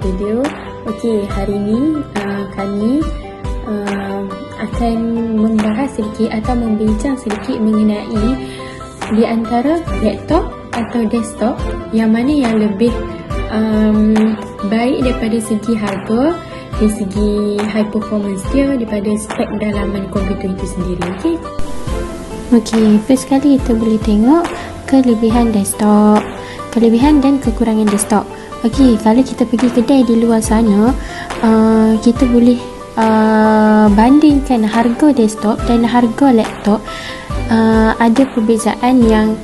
Studio. Okey, hari ini kami akan membahas sedikit atau membincang sedikit mengenai di antara laptop atau desktop yang mana yang lebih baik daripada segi harga, dari segi high performance dia, daripada spek dalaman komputer itu sendiri. Okey, first kali kita boleh tengok kelebihan desktop, kelebihan dan kekurangan desktop. Okey, kalau kita pergi kedai di luar sana, kita boleh bandingkan harga desktop dan harga laptop. Ada perbezaan yang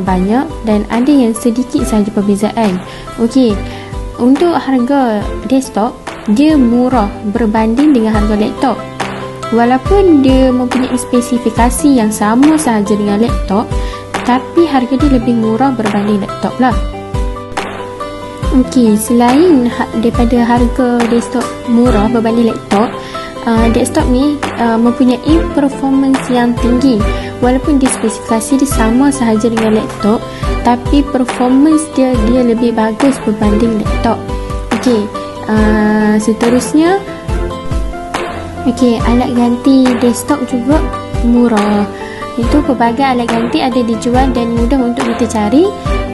banyak dan ada yang sedikit sahaja perbezaan. Okey, untuk harga desktop dia murah berbanding dengan harga laptop. Walaupun dia mempunyai spesifikasi yang sama sahaja dengan laptop, tapi harga dia lebih murah berbanding laptop lah. Okey, selain daripada harga desktop murah berbanding laptop, desktop ni mempunyai performance yang tinggi. Walaupun di spesifikasi dia sama sahaja dengan laptop, tapi performance dia lebih bagus berbanding laptop. Okey, seterusnya, okey, alat ganti desktop juga murah. Itu pelbagai alat ganti ada dijual dan mudah untuk kita cari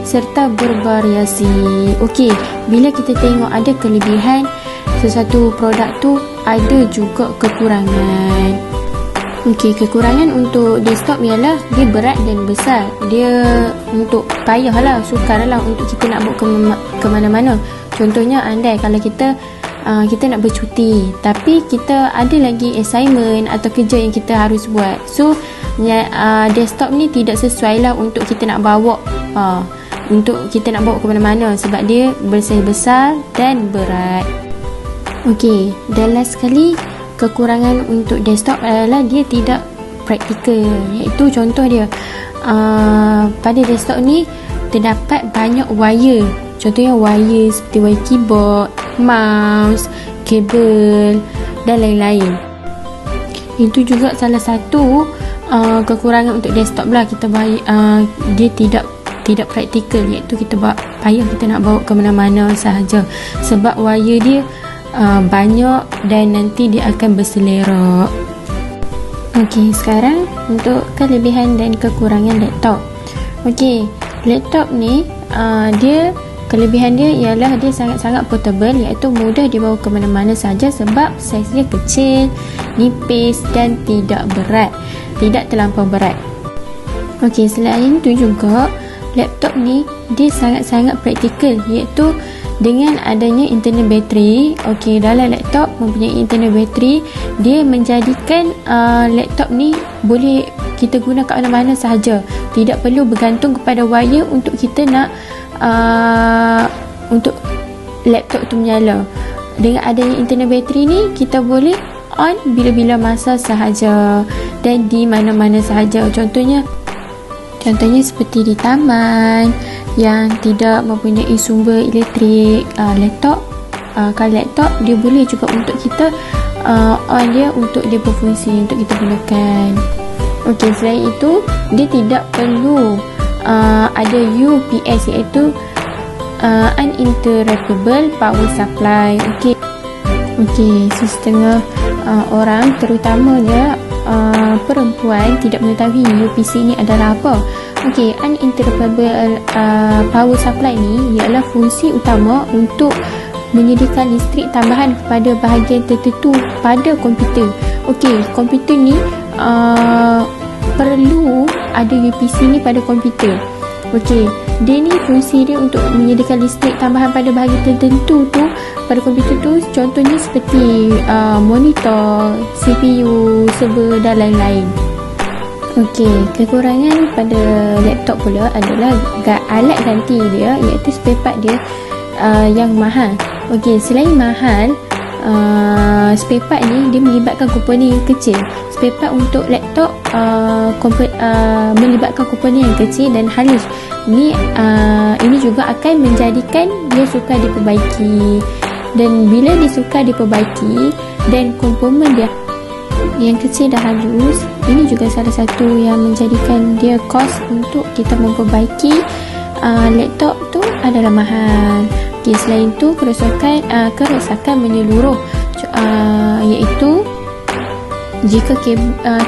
serta bervariasi. Okey, bila kita tengok ada kelebihan sesuatu produk tu, ada juga kekurangan. Okey, kekurangan untuk desktop ialah dia berat dan besar. Dia untuk payahlah, sukarlah untuk kita nak bawa ke mana-mana. Contohnya andai kalau kita nak bercuti, tapi kita ada lagi assignment atau kerja yang kita harus buat. So desktop ni tidak sesuai lah untuk kita nak bawa untuk kita nak bawa ke mana-mana sebab dia besar dan berat. Okey, dan last sekali, kekurangan untuk desktop adalah dia tidak praktikal. Iaitu contoh dia, pada desktop ni terdapat banyak wire. Contohnya wire seperti wire keyboard, mouse, kabel dan lain-lain. Itu juga salah satu kekurangan untuk desktop lah. Dia tidak praktikal, iaitu payah kita nak bawa ke mana-mana sahaja sebab wire dia banyak dan nanti dia akan berselerak. Okey, sekarang untuk kelebihan dan kekurangan laptop. Okey, laptop ni kelebihan dia ialah dia sangat-sangat portable, iaitu mudah dibawa ke mana-mana saja sebab saiz dia kecil, nipis dan tidak berat, tidak terlampau berat. Okey, selain itu juga laptop ni dia sangat-sangat praktikal, iaitu dengan adanya internal bateri. Okey, dalam laptop mempunyai internal bateri, dia menjadikan laptop ni boleh kita guna kat mana-mana sahaja. Tidak perlu bergantung kepada wire untuk kita nak untuk laptop tu menyala. Dengan adanya internal bateri ni, kita boleh on bila-bila masa sahaja dan di mana-mana sahaja. Contohnya seperti di taman yang tidak mempunyai sumber elektrik, kalau laptop dia boleh juga untuk kita on dia untuk dia berfungsi untuk kita gunakan. Okey, selain itu dia tidak perlu ada UPS, iaitu uninterruptible power supply. Okey, setengah orang, terutamanya perempuan, tidak mengetahui UPS ni adalah apa. Okey, uninterruptible power supply ni ialah fungsi utama untuk menyediakan listrik tambahan kepada bahagian tertentu pada komputer. Okey, komputer ni perlu ada UPS ni pada komputer. Okey, dia ni fungsi dia untuk menyediakan listrik tambahan pada bahagian tertentu tu pada komputer tu. Contohnya seperti monitor, CPU, server dan lain-lain. Okey, kekurangan pada laptop pula adalah alat ganti dia, iaitu spare part dia yang mahal. Okey, selain mahal, spare part ni dia melibatkan komponen yang kecil. Spare part untuk laptop melibatkan komponen yang kecil dan halus. Ini juga akan menjadikan dia sukar diperbaiki. Dan bila dia sukar diperbaiki dan komponen dia yang kecil dah halus, ini juga salah satu yang menjadikan dia kos untuk kita memperbaiki laptop tu adalah mahal. Okey, selain itu kerosakan menyeluruh, iaitu jika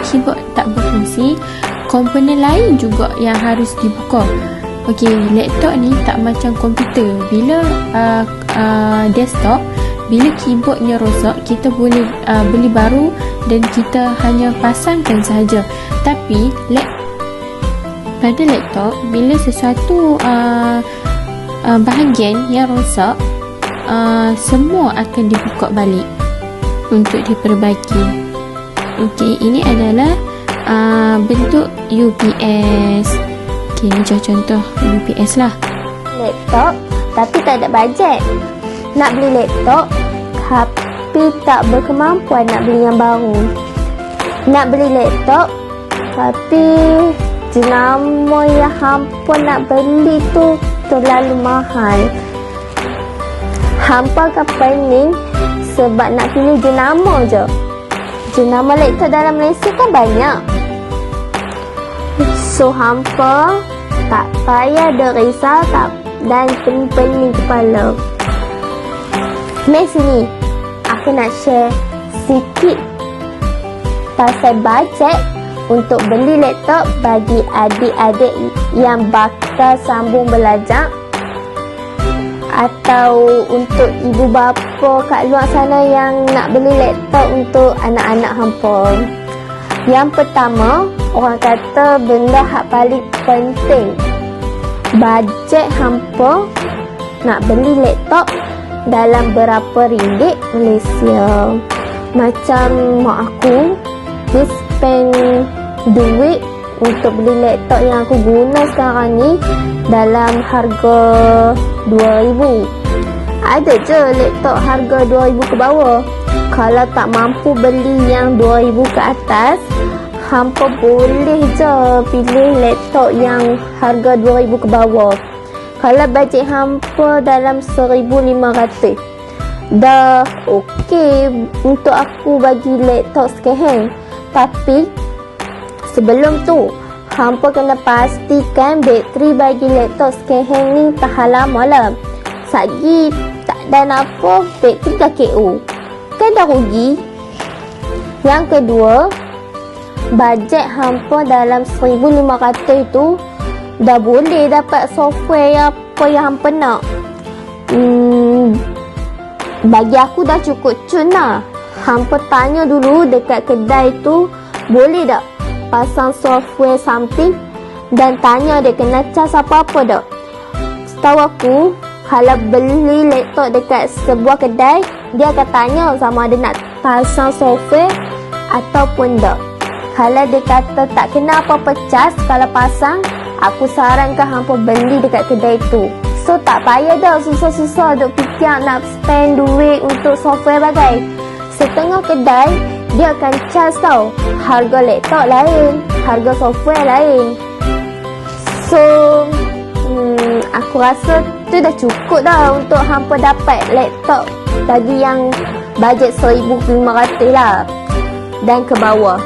keyboard tak berfungsi, komponen lain juga yang harus dibuka. Okey, laptop ni tak macam komputer. Bila desktop, bila keyboardnya rosak, kita boleh beli baru dan kita hanya pasangkan sahaja. Tapi pada laptop, bila sesuatu bahagian yang rosak, semua akan dibuka balik untuk diperbaiki. Okey, ini adalah bentuk UPS. Okey, ni contoh UPS lah. Laptop tapi tak ada bajet. Nak beli laptop tapi tak berkemampuan nak beli yang baru. Nak beli laptop tapi jenama yang hampa nak beli tu terlalu mahal. Hampa akan pening sebab nak pilih jenama je. Jenama laptop dalam Malaysia kan banyak. So hampa tak payah risau dan pening-pening kepala. Mari sini, aku nak share sikit pasal bajet untuk beli laptop bagi adik-adik yang bakal sambung belajar, atau untuk ibu bapa kat luar sana yang nak beli laptop untuk anak-anak hampa. Yang pertama, orang kata benda hak paling penting, bajet hampa nak beli laptop dalam berapa ringgit Malaysia. Macam mak aku, dia spend duit untuk beli laptop yang aku guna sekarang ni dalam harga 2,000. Ada je laptop harga 2,000 ke bawah. Kalau tak mampu beli yang 2,000 ke atas, hampa boleh je pilih laptop yang harga 2,000 ke bawah. Kalau bajet hampa dalam 1,500, dah okey untuk aku bagi laptop second hand. Tapi sebelum tu, hampa kena pastikan bateri bagi laptop second hand ni tahan lama lah. Sagi tak ada apa, bateri KKO, kan dah rugi. Yang kedua, bajet hampa dalam 1,500 tu dah boleh dapat software apa yang hampa nak. Bagi aku dah cukup cun lah. Hampa tanya dulu dekat kedai tu, boleh tak pasang software something, dan tanya dia kena cas apa-apa tak. Setahu aku, kalau beli laptop dekat sebuah kedai, dia akan tanya sama ada nak pasang software ataupun tak. Kalau dia kata tak kena apa-apa cas kalau pasang, aku sarankan hampa beli dekat kedai tu. So tak payah dah susah-susah duk fikir nak spend duit untuk software bagai. Setengah kedai dia akan cas tau. Harga laptop lain, harga software lain. So aku rasa tu dah cukup dah untuk hampa dapat laptop bagi yang bajet 1,500 lah dan ke bawah.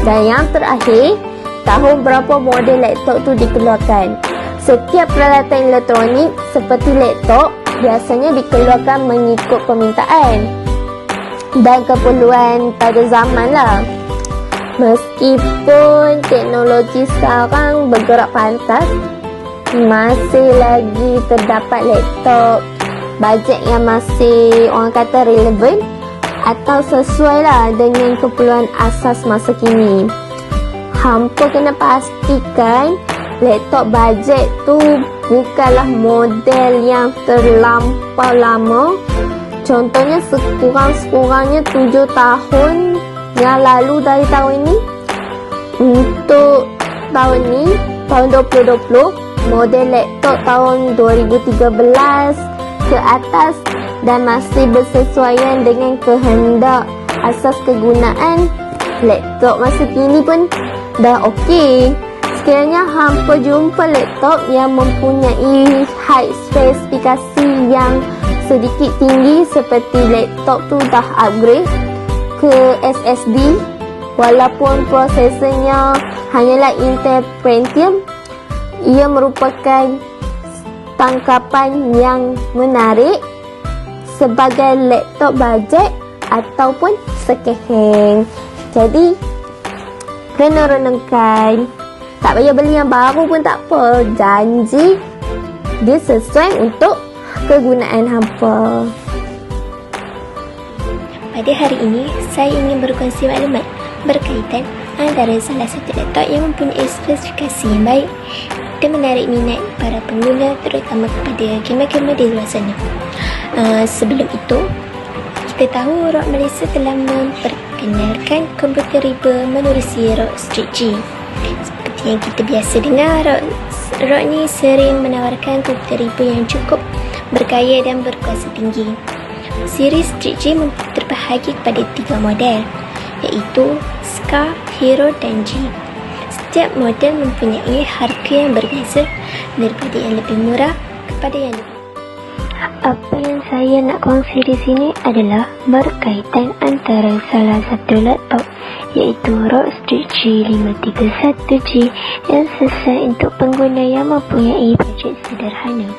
Dan yang terakhir, tahun berapa model laptop tu dikeluarkan. Setiap peralatan elektronik seperti laptop biasanya dikeluarkan mengikut permintaan dan keperluan pada zaman lah. Meskipun teknologi sekarang bergerak pantas, masih lagi terdapat laptop bajet yang masih orang kata relevan atau sesuai lah dengan keperluan asas masa kini. Hampa kena pastikan laptop bajet tu bukanlah model yang terlampau lama. Contohnya sekurang-kurangnya 7 tahun yang lalu dari tahun ini. Untuk tahun ni, tahun 2020, model laptop tahun 2013 ke atas dan masih bersesuaian dengan kehendak asas kegunaan laptop masa kini pun dah okey. Sekiranya hampa jumpa laptop yang mempunyai high spesifikasi yang sedikit tinggi seperti laptop tu dah upgrade ke SSD, walaupun prosesornya hanyalah Intel Pentium, ia merupakan tangkapan yang menarik sebagai laptop bajet ataupun second hand. Jadi kena renungkan, tak payah beli yang baru pun tak apa, janji dia sesuai untuk kegunaan hampa. Pada hari ini, saya ingin berkongsi maklumat berkaitan antara salah satu laptop yang mempunyai spesifikasi yang baik dan menarik minat para pengguna, terutama kepada gamer-gamer di luar sana. Sebelum itu, kita tahu ROG Malaysia telah memperkenalkan komputer riba menerusi ROG Strix G. Seperti yang kita biasa dengar, ROG ni sering menawarkan komputer riba yang cukup bergaya dan berkuasa tinggi. Siri Strix G terbahagi kepada 3 model, iaitu Scar, Hero dan G. Setiap model mempunyai harga yang berbeza, daripada yang lebih murah kepada yang lebih. Apa yang saya nak kongsi di sini adalah berkaitan antara salah satu laptop, iaitu ROG Strix G 531G yang sesuai untuk pengguna yang mempunyai bajet sederhana.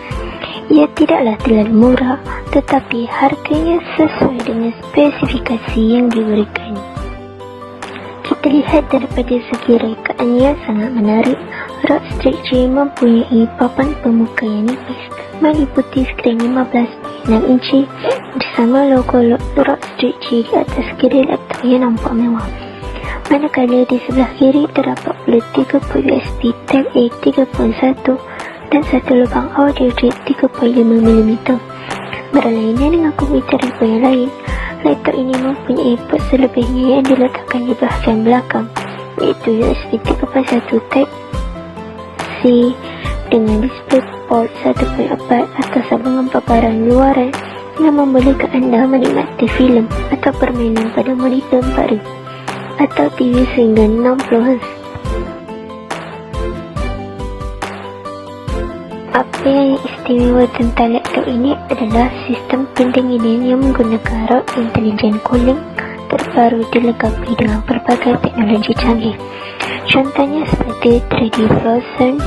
Ia tidaklah terlalu murah, tetapi harganya sesuai dengan spesifikasi yang diberikan. Kita lihat daripada segi rekaan sangat menarik. ROG Strix G mempunyai papan pemuka yang nipis, meliputi skrin 15.6 inci bersama logo ROG Strix G di atas kiri laptop yang nampak mewah. Manakala di sebelah kiri terdapat pula 3 port USB Type-A 3.1 dan satu lubang audio jack 3.5mm. Berlainan dengan komputer riba yang lain, laptop ini mempunyai port selebihnya yang diletakkan di bahagian belakang, iaitu USB 3.1 Type-C dengan display port 1.4 atau sambungan paparan luaran yang membolehkan anda menikmati filem atau permainan pada monitor 4000 atau TV sehingga 60Hz. Apa yang istimewa tentang laptop ini adalah sistem pendinginan yang menggunakan ROG Intelligent Cooling terbaru dilengkapi dengan pelbagai teknologi canggih. Contohnya seperti 3D Frozen,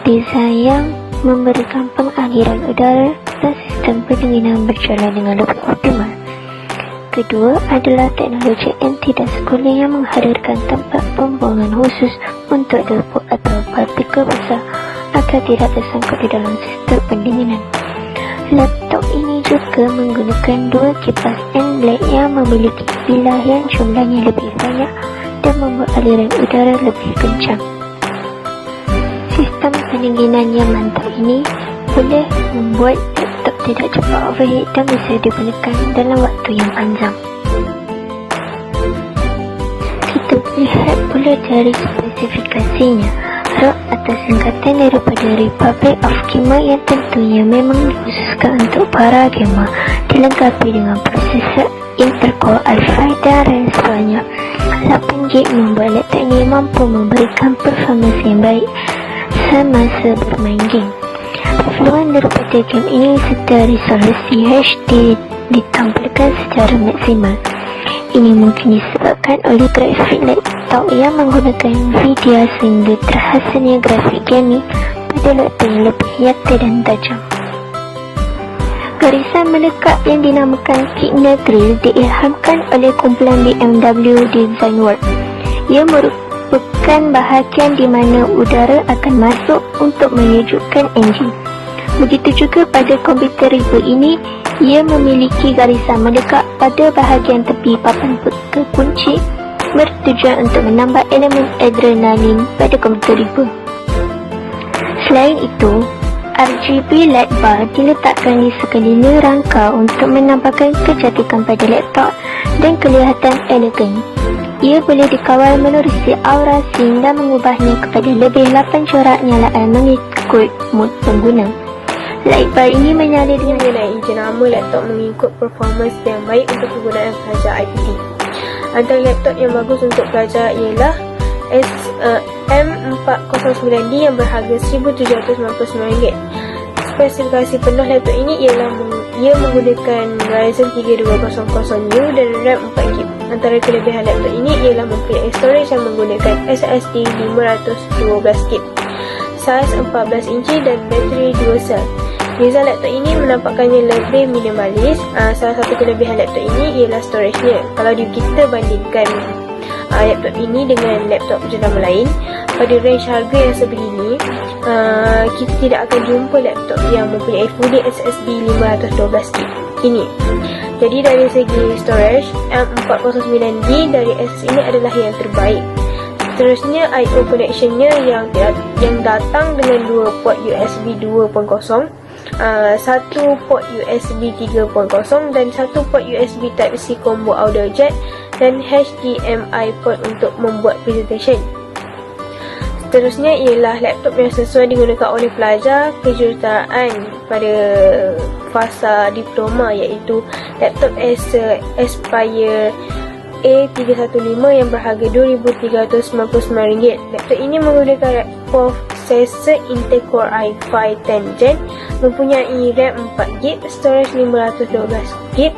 desain yang memberikan pengaliran udara dan sistem pendinginan berjalan dengan lebih optimal. Kedua adalah teknologi anti-dust cooling yang menghadirkan tempat pembuangan khusus untuk debu atau partikel besar agar tidak tersangkut di dalam sistem pendinginan. Laptop ini juga menggunakan 2 kipas N-Blade yang memiliki bilah yang jumlahnya lebih banyak dan membuat aliran udara lebih kencang. Sistem pendinginan yang mantap ini boleh membuat laptop tidak cepat overheat dan bisa digunakan dalam waktu yang panjang. Kita lihat pula dari spesifikasinya. ROG atau singkatan daripada Republic of Gamer yang tentunya memang dikhususkan untuk para gamer, dilengkapi dengan prosesor Intel Core i5 dan RAM sebanyak 8GB membuat laptop ini mampu memberikan performance yang baik semasa bermain game. Reflection daripada game ini serta resolusi HD ditampilkan secara maksimal. Ini mungkin disebabkan oleh grafik laptop yang menggunakan NVIDIA sehingga terhasilnya grafik gaming pada laptop yang lebih nyata dan tajam. Garisan melekat yang dinamakan Kinder Grill diilhamkan oleh kumpulan BMW Design World. Ia merupakan bahagian di mana udara akan masuk untuk menyejukkan enjin. Begitu juga pada komputer riba ini, ia memiliki garisan melekat pada bahagian tepi papan kunci bertujuan untuk menambah elemen adrenalin pada komputer riba. Selain itu, RGB light bar diletakkan di sekeliling rangka untuk menambahkan kecantikan pada laptop dan kelihatan elegan. Ia boleh dikawal menerusi aura scene dan mengubahnya kepada lebih 8 corak nyalaan mengikut mood pengguna. Light bar ini menyala dengan mengenai jenama laptop mengikut performance yang baik untuk penggunaan pelajar IPT. Antara laptop yang bagus untuk pelajar ialah M409D yang berharga RM1,799. Spesifikasi penuh laptop ini ialah ia menggunakan Ryzen 3200U dan RAM 4GB. Antara kelebihan laptop ini ialah mempunyai storage yang menggunakan SSD 512GB. saiz 14 inci dan bateri 2 sel. Design laptop ini menampakkannya lebih minimalis. Salah satu kelebihan laptop ini ialah storage-nya. Kalau kita bandingkan laptop ini dengan laptop jenama lain, pada range harga yang sebegini, kita tidak akan jumpa laptop yang mempunyai fully SSD 512GB ini. Jadi dari segi storage, M409D dari Asus ini adalah yang terbaik. Seterusnya, I/O connection-nya yang datang dengan 2 port USB 2.0, satu port USB 3.0 dan satu port USB Type-C combo audio jack dan HDMI port untuk membuat presentation. Seterusnya ialah laptop yang sesuai digunakan oleh pelajar kejuruteraan pada fasa diploma, iaitu laptop Acer Aspire A315 yang berharga RM2,399. Laptop ini menggunakan prosesor Intel Core i5 10 Gen, mempunyai RAM 4GB, storage 512GB,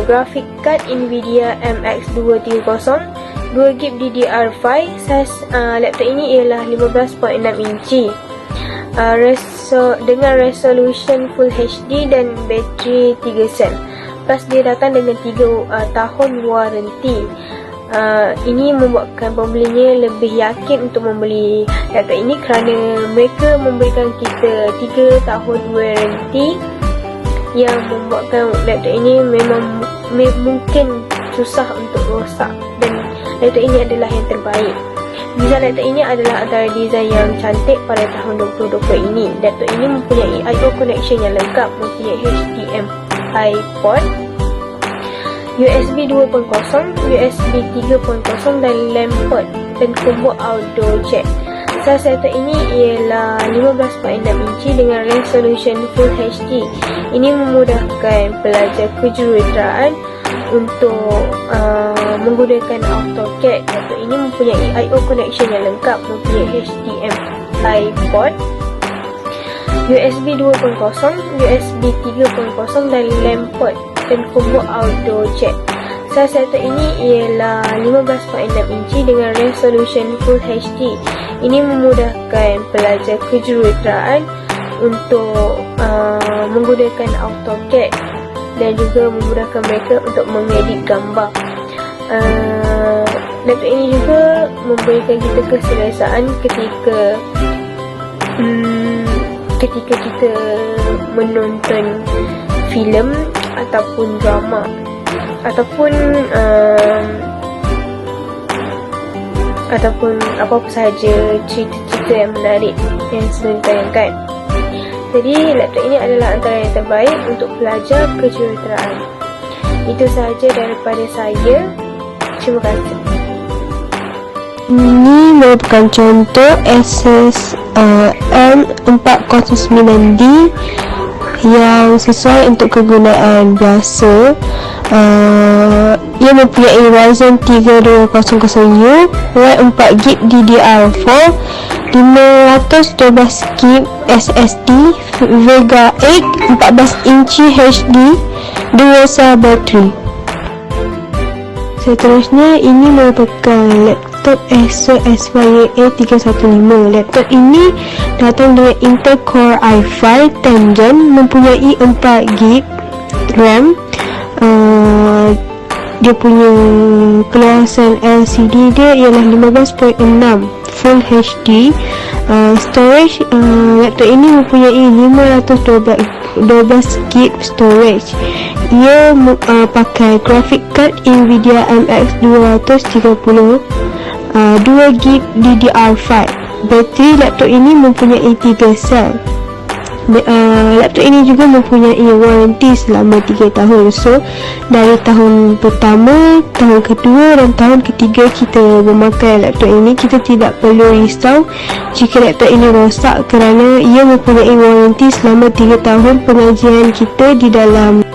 graphic card Nvidia MX 230, 2GB DDR5. Saiz laptop ini ialah 15.6 inci dengan resolution Full HD dan bateri 3 sel. Plus dia datang dengan 3 tahun waranti. Ini membuatkan pembelinya lebih yakin untuk membeli laptop ini kerana mereka memberikan kita 3 tahun waranti, yang membuatkan laptop ini memang mungkin susah untuk rosak, dan laptop ini adalah yang terbaik. Desain laptop ini adalah antara desain yang cantik pada tahun 2020 ini. Laptop ini mempunyai I/O connection yang lengkap, mempunyai HDMI port, USB 2.0, USB 3.0 dan LAN port dan combo audio jack. Saiz laptop ini ialah 15.6 inci dengan resolution Full HD. Ini memudahkan pelajar kejuruteraan untuk menggunakan AutoCAD. Laptop ini mempunyai I/O connection yang lengkap, mempunyai HDMI port, USB 2.0, USB 3.0 dan LAN port dan combo audio jack. Saiz laptop ini ialah 15.6 inci dengan resolution Full HD. Ini memudahkan pelajar kejuruteraan untuk menggunakan AutoCAD dan juga memudahkan mereka untuk mengedit gambar. Laptop ini juga memberikan kita keselesaan ketika kita menonton filem ataupun drama ataupun apa-apa sahaja cerita-cerita yang menarik yang sedang ditayangkan. Jadi laptop ini adalah antara yang terbaik untuk pelajar kejuruteraan. Itu sahaja daripada saya. Terima kasih. Ini merupakan contoh Asus M409D yang sesuai untuk kegunaan biasa. Ia mempunyai Ryzen 3200U, RAM 4GB DDR4, 512GB SSD, Vega 8, 14 inci HD, 2 sel bateri. Seterusnya, ini merupakan laptop Acer Aspire A315. Laptop ini datang dengan Intel Core i5 10 Gen, mempunyai 4GB RAM. Dia punya keluasan LCD dia ialah 15.6 Full HD. Storage, laptop ini mempunyai 512GB storage. Ia pakai graphic card Nvidia MX 230, 2GB DDR5. Bateri laptop ini mempunyai 3 sel. Laptop ini juga mempunyai waranti selama 3 tahun. So dari tahun pertama, tahun kedua dan tahun ketiga kita memakai laptop ini, kita tidak perlu risau jika laptop ini rosak kerana ia mempunyai waranti selama 3 tahun pengajian kita di dalam